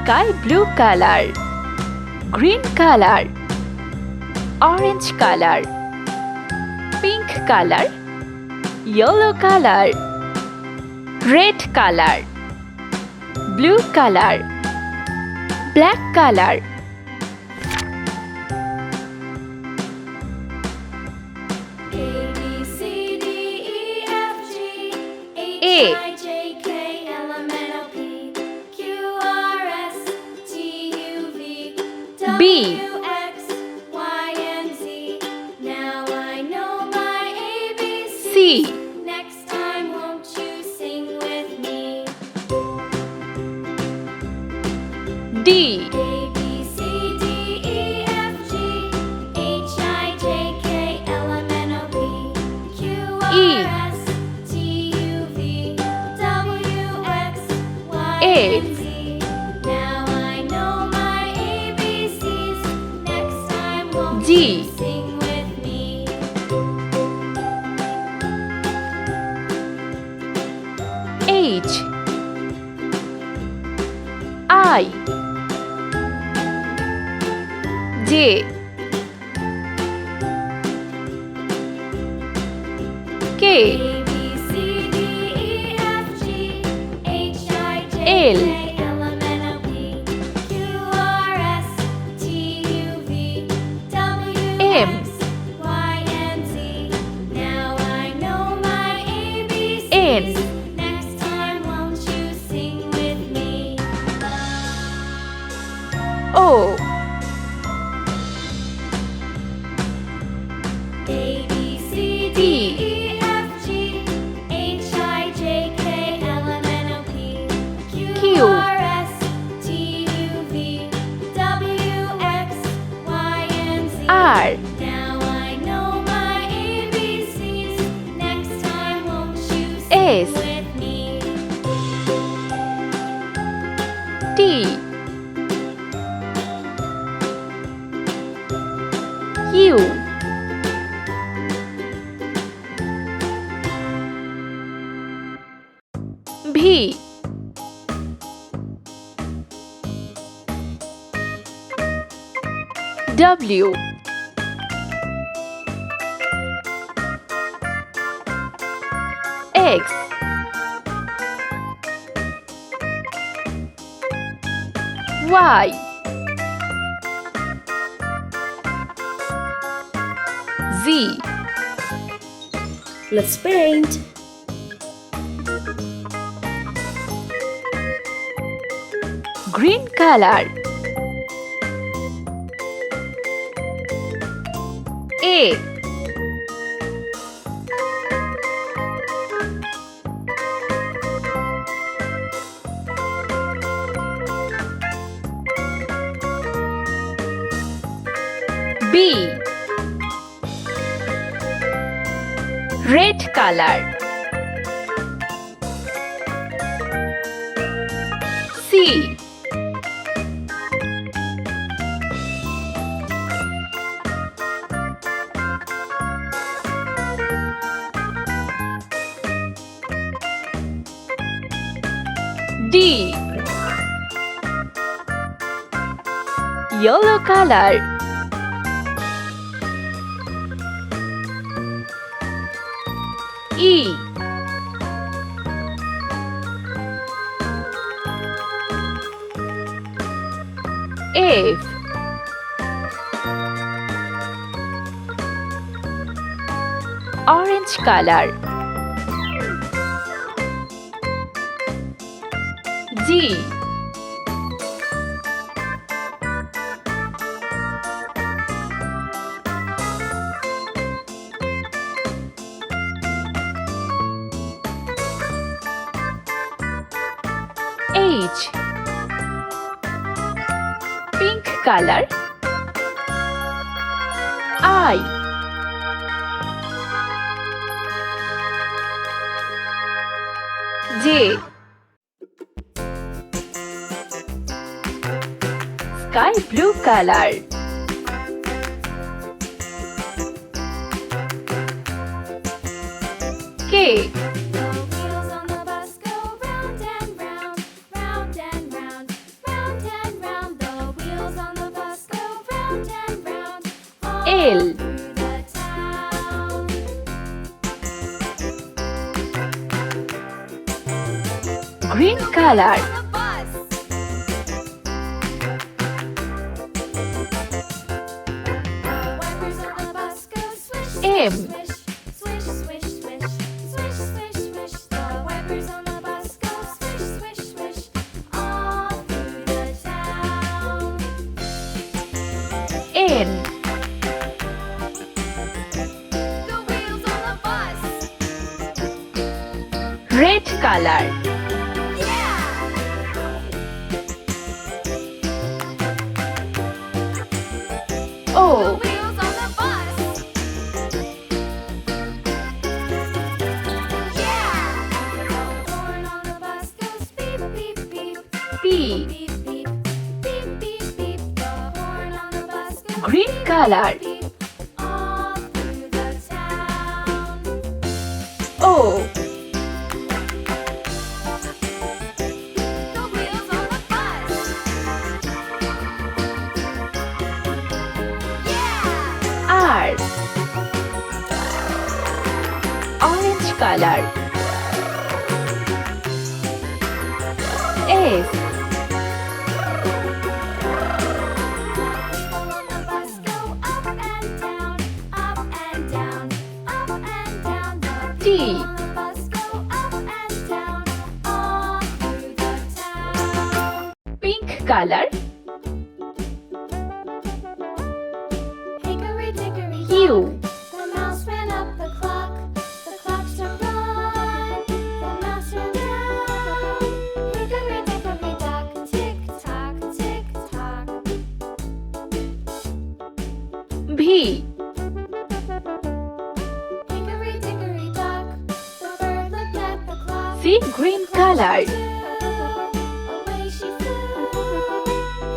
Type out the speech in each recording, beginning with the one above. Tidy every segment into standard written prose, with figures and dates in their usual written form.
Sky blue color, green color, orange color, pink color, yellow color, red color, blue color, black color. B, C, Next time, won't you sing with me? D, A, B, C, D, E, F, G, H, I, J, K, L, M, N, O, P, Q, R, S, T, U, V, W, X, Y, and Z. Now I know my ABCs. Next time, won't G, you sing with me? H, I, J, K, A, B, C, D, E, F, G, H, I, J, L, K, L, M, N, O, P, Q, R, S, T, U, V, W, M, X, Y, and Z. Now I know my ABCs. N, Next time, won't you sing with me? O, A, B, C, D, E, F, G, H, I, J, K, L, M, N, O, P, Q, R, S, T, U, V, W, X, Y, and Z. R, Now I know my ABCs. Next time, won't you S, sing with me? T, U, V, W, X, Y, Z. Let's paint. Green color. A, B, red color. C, D, yellow color. E, F, orange color. G, H, pink color. I, J, sky blue color. K, The wheels on the bus go round and round. L. the town. Green color. On the bus. The wipers on the bus go swish, M. swish, swish, swish, swish, swish, swish, swish. The wipers on the bus go swish, swish, swish, all through the town. N. The wheels on the bus. Red color. Yeah. O. The wheels on the bus. Yeah. The horn on the bus goes beep, beep, beep. P. Beep, beep, beep, beep, beep. The horn on the bus goes Green color. beep, all through the town. O. The wheels on the bus. Yeah. R. Orange color. S. People on the bus go up and down, up and down, up and down. The T. people on the bus go up and down, all through the town. Pink color. Hickory dickory Q. dock, the mouse ran up the clock struck one, the mouse ran down. Hickory dickory dock, tick tock, tick tock. V. Hickory dickory dock, the bird looked at the clock. See green color. Away she flew.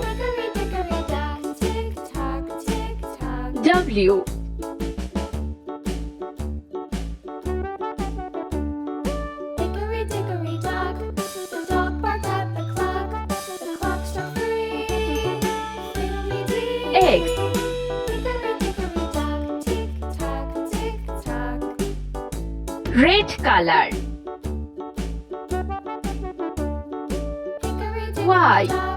Hickory dickory dock, tick tock, tick tock. W. Hickory dickory dock, the dog barked at the clock struck three. Fiddly-dee. X. Hickory dickory dock, tick tock, tick tock. Red color. Hickory dickory Y. dock,